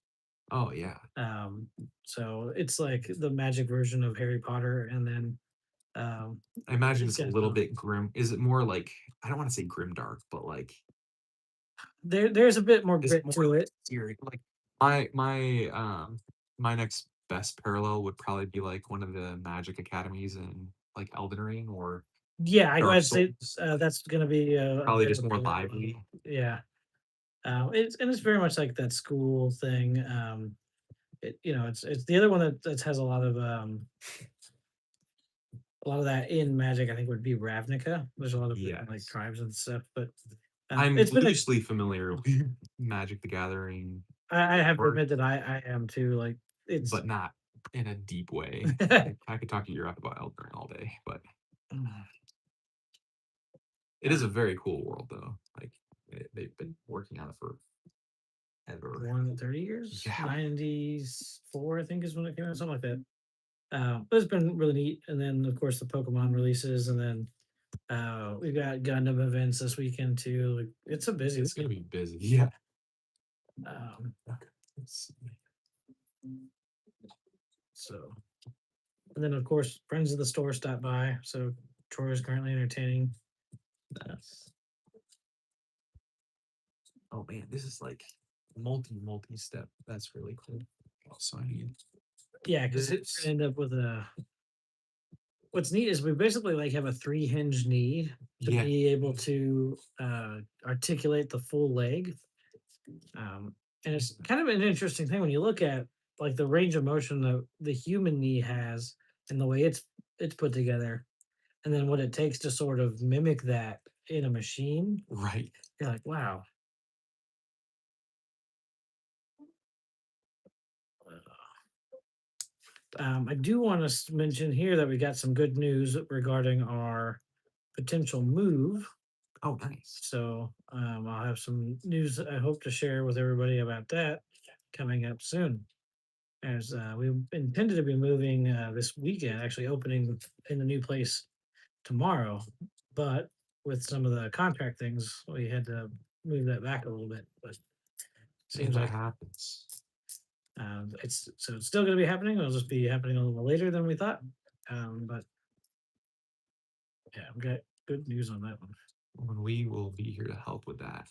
Oh, yeah. Um, so it's like the magic version of Harry Potter, and then I imagine you it's a get little bit grim. Is it more like, I don't wanna say grimdark, but, like, there's a bit more is it grit more to it. serious? Like, my next best parallel would probably be, like, one of the Magic Academies in, like, Elden Ring or Yeah, Dark I'd say Souls. that's going to be a Probably bit of just a more parallel. lively. Yeah, it's very much like that school thing. It's the other one that has a lot of that in Magic. I think would be Ravnica. There's a lot of different like Yes. tribes and stuff, but I'm it's been a. loosely familiar with Magic the Gathering, I have to or admit that I am too. Like it's but not in a deep way. I could talk to you about Elden Ring all day, but it is a very cool world, though. Like, they've been working on it forever. more than 30 years, Yeah. 94, I think is when it came out, something like that. But it's been really neat. And then, of course, the Pokemon releases, and then we've got Gundam events this weekend too. Like, it's a busy It's gonna weekend. be busy. Yeah. Um, Okay. Let's see. so, and then, of course, friends of the store stop by. So, Troy is currently entertaining. Nice. Oh man, this is like multi step. That's really cool. So I need Yeah, because we're this. gonna end up with a. What's neat is we basically like have a three hinge knee to Yeah. be able to articulate the full leg. And it's kind of an interesting thing when you look at like the range of motion that the human knee has and the way it's put together, and then what it takes to sort of mimic that in a machine. Right. You're like, wow. I do want to mention here that we got some good news regarding our potential move. Oh, nice. So I'll have some news I hope to share with everybody about that coming up soon. As we intended to be moving this weekend, actually opening in the new place tomorrow, but with some of the contract things, we had to move that back a little bit. But And seems that like happens. it's still going to be happening. It'll just be happening a little later than we thought. But yeah, we got good news on that one. When we will be here to help with that.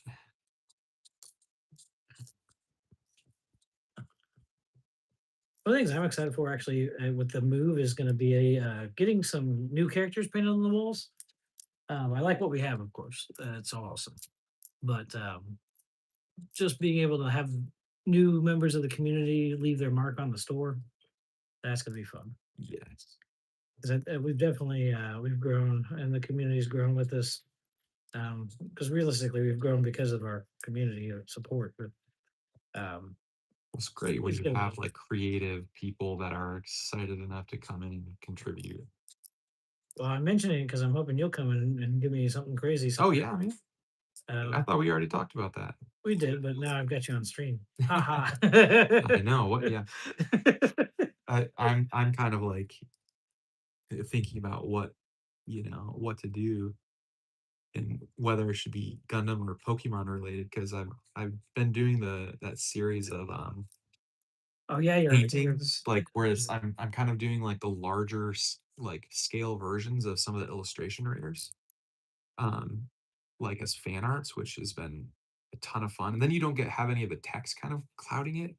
One of the things I'm excited for actually with the move is going to be getting some new characters painted on the walls. I like what we have, of course. It's awesome, but just being able to have new members of the community leave their mark on the store, that's gonna be fun. Yes. 'Cause we've definitely we've grown and the community's grown with us. Because realistically, we've grown because of our community support. But um, It's great when It's you gonna have be. like creative people that are excited enough to come in and contribute. Well, I'm mentioning it because I'm hoping you'll come in and give me something crazy. Oh yeah, I mean, I Um, thought we already talked about that. we did, but now I've got you on stream. Ha ha. I know what. Yeah, I'm kind of like thinking about what what to do and whether it should be Gundam or Pokemon related because I've been doing that series of Oh yeah, you're paintings like whereas I'm kind of doing like the larger like scale versions of some of the illustration writers um like as fan arts, which has been a ton of fun, and then you don't get have any of the text kind of clouding it.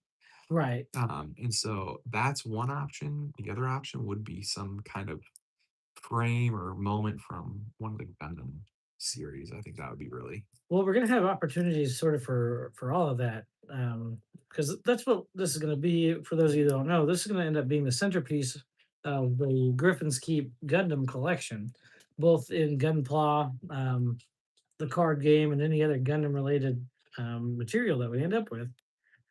right. And so that's one option. The other option would be some kind of frame or moment from one of the Gundam series. I think that would be really Well, we're gonna have opportunities sort of for all of that, because that's what this is gonna be. For those of you that don't know, this is gonna end up being the centerpiece of the Griffin's Keep Gundam collection, both in Gunpla, the card game, and any other Gundam related material that we end up with.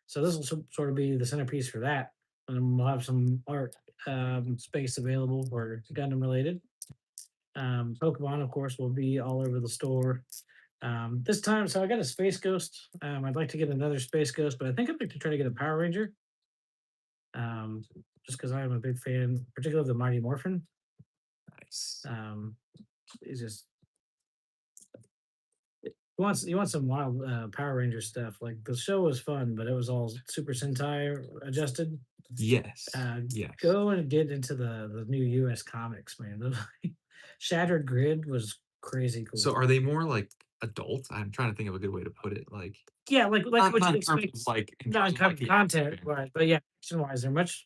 So this will sort of be the centerpiece for that, and we'll have some art space available for Gundam related. Pokemon, of course, will be all over the store. This time, so I got a Space Ghost. I'd like to get another Space Ghost, but I think I'd like to try to get a Power Ranger. Um, just because I am a big fan, particularly of the Mighty Morphin. nice. Um, he's just you want some wild Power Ranger stuff. Like the show was fun, but it was all Super Sentai adjusted. Yes, Uh, yes. go and get into the new US comics, man. Shattered Grid was crazy cool. So are they more like adult? I'm trying to think of a good way to put it. Like Yeah, like what not you'd in terms expect, of like in terms not of like kind of the content, action. right? But yeah, action wise, they're much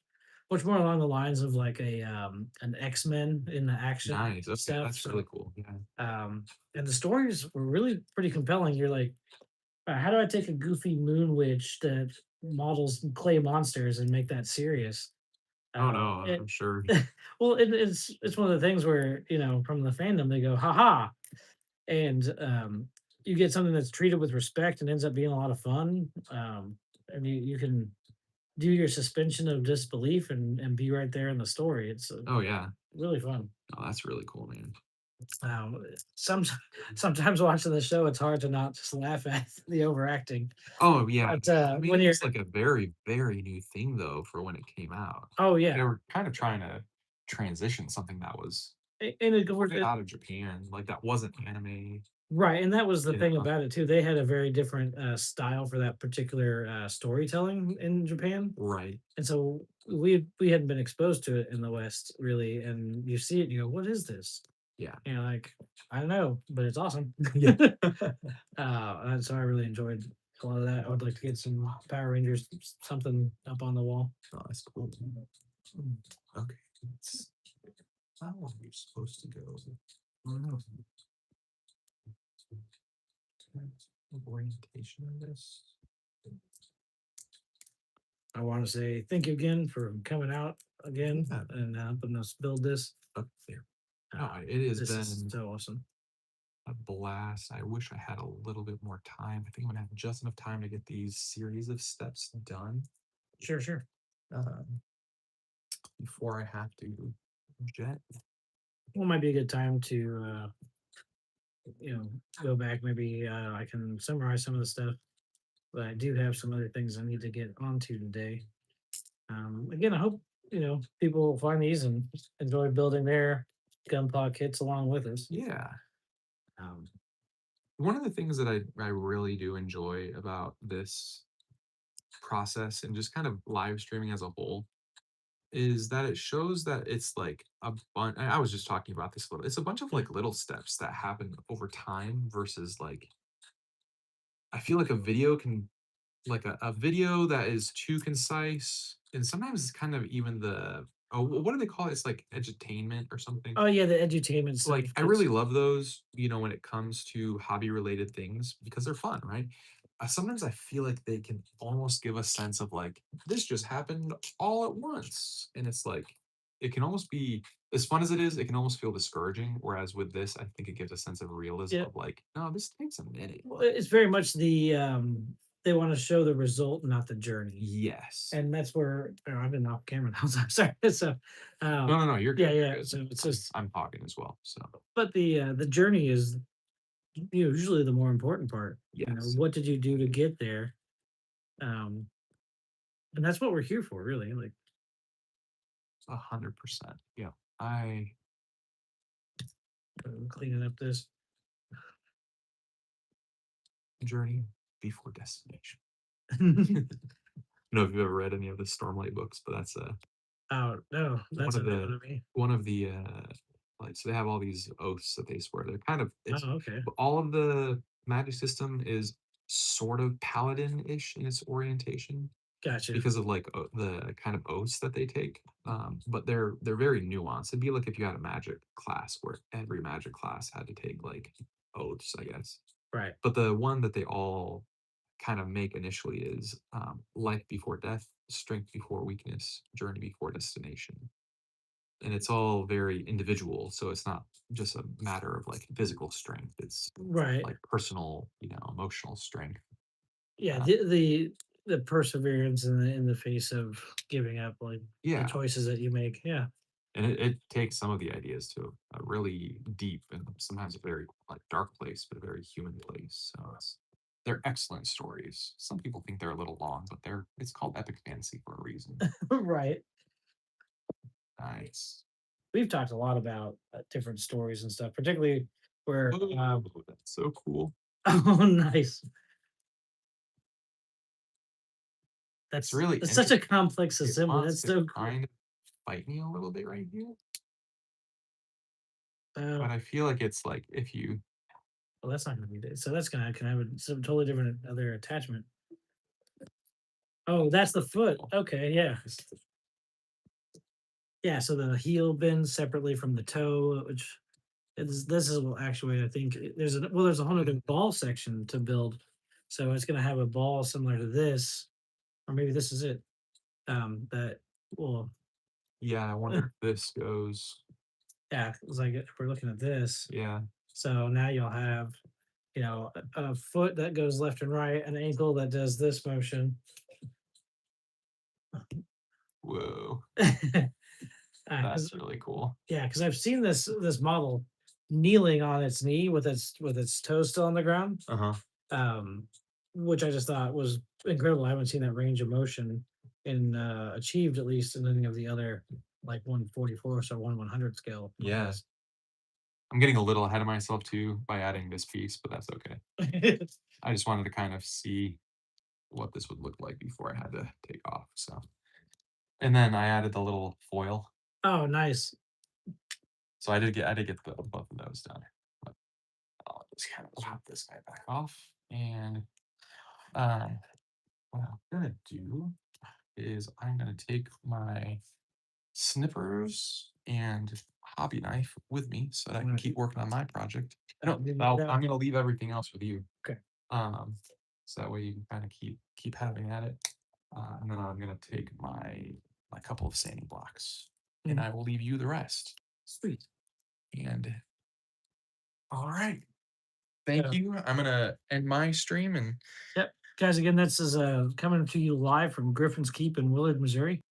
more along the lines of like a an X Men in the action Nice. Okay, stuff. that's really So cool. Yeah. um, and the stories were really pretty compelling. You're like, how do I take a goofy moon witch that models clay monsters and make that serious? Oh no, It I'm sure. well, it's one of the things where from the fandom they go, haha, and you get something that's treated with respect and ends up being a lot of fun. And you can do your suspension of disbelief and be right there in the story. It's Oh yeah. really fun. Oh, that's really cool, man. Some sometimes watching the show, it's hard to not just laugh at the overacting. Oh yeah. But I mean, when it you're, was like a very, very new thing though for when it came out. oh They yeah, were kind of trying to transition something that was and a bit out of Japan, like that wasn't anime, right, and that was the you thing know. about it too. They had a very different style for that particular storytelling in Japan, Right. and so we hadn't been exposed to it in the West really. And you see it, and you go, "What is this?" Yeah. And you're like, "I don't know, but it's awesome." Yeah. And so I really enjoyed a lot of that. I would like to get some Power Rangers, something up on the wall. Oh, that's cool. Mm. Okay. How are you supposed to go? I don't know. Orientation of this. I want to say thank you again for coming out again Yeah, and helping us build this. up there. No, Uh, it has this is been so awesome. a blast. I wish I had a little bit more time. I think I'm gonna have just enough time to get these series of steps done Sure, sure. um, before I have to jet. Well, might be a good time to go back. Maybe I can summarize some of the stuff, but I do have some other things I need to get onto today. Again, I hope people will find these and enjoy building their gunpla kits along with us. Yeah. Um, One of the things that I really do enjoy about this process and just kind of live streaming as a whole is that it shows that it's like a bunch. I was just talking about this a little. It's a bunch of mm, like little steps that happen over time versus like I feel like a video can like a video that is too concise and sometimes it's kind of even the what do they call it? It's like edutainment or something. oh yeah, the edutainment Like, stuff. I really love those, when it comes to hobby related things because they're fun, right? Sometimes I feel like they can almost give a sense of like, this just happened all at once. And it's like, it can almost be as fun as it is, it can almost feel discouraging. Whereas with this, I think it gives a sense of realism Yeah, of like, no, this takes a minute. well, it's very much the they want to show the result, not the journey. Yes. And that's where I've been off camera now, so I'm sorry. So, No, no, no, you're yeah, good, yeah. you're good. So it's I'm just, I'm talking as well, so but the journey is usually the more important part. yes, What did you do to get there? Um, and that's what we're here for, really. Like, 100%. Yeah. I cleaning up this. journey before destination. Know if you've ever read any of the Stormlight books, but that's, Oh no, one that's a of new the one to me. one of the, like, so they have all these oaths that they swear. They're kind of it's Oh, okay, all of the magic system is sort of paladin-ish in its orientation gotcha. because of, like, the kind of oaths that they take, but they're very nuanced. It'd be like if you had a magic class where every magic class had to take, like, oaths, I guess. Right, But the one that they all kind of make initially is, life before death, strength before weakness, journey before destination. And it's all very individual. So it's not just a matter of like physical strength. It's right. like personal, emotional strength. Yeah, Uh, the perseverance in the face of giving up, like the yeah. choices that you make. Yeah, And it takes some of the ideas to a really deep and sometimes a very like dark place, but a very human place. So they're excellent stories. Some people think they're a little long, but it's called epic fantasy for a reason. right. Nice. We've talked a lot about different stories and stuff, particularly where. Oh, that's so cool. Oh, nice. It's really That's such interesting. a complex It assembly. wants That's to so cool. kind of fight me a little bit right here, Uh, but I feel like it's like if you well, that's not gonna be it. So that's gonna can have some totally different other attachment. Oh, that's the foot. Okay, yeah. Yeah, so the heel bends separately from the toe, which this is what actually I think there's a whole other ball section to build. So it's gonna have a ball similar to this, or maybe this is it. That will yeah, I wonder if this goes yeah, it's like if we're looking at this. yeah. So now you'll have, a foot that goes left and right, an ankle that does this motion. Whoa, 'Cause that's really cool. yeah, because I've seen this model kneeling on its knee with its toes still on the ground, Uh-huh. um, which I just thought was incredible. I haven't seen that range of motion achieved at least in any of the other like 144 or 1/100 scale Yeah. models. I'm getting a little ahead of myself too by adding this piece, but that's okay. I just wanted to kind of see what this would look like before I had to take off, so and then I added the little foil. Oh, nice. So I did get both of those done. But I'll just kind of pop this guy back off, and, um, what I'm gonna do is I'm gonna take my snippers and hobby knife with me so that I can Right. keep working on my project. That I'm gonna leave everything else with you. okay. Um, so that way you can kind of keep having at it. And then I'm gonna take my couple of sanding blocks, and Mm, I will leave you the rest. sweet. And all right, thank Yeah. you. I'm gonna end my stream and Yep. Guys, again, this is coming to you live from Griffin's Keep in Willard, Missouri.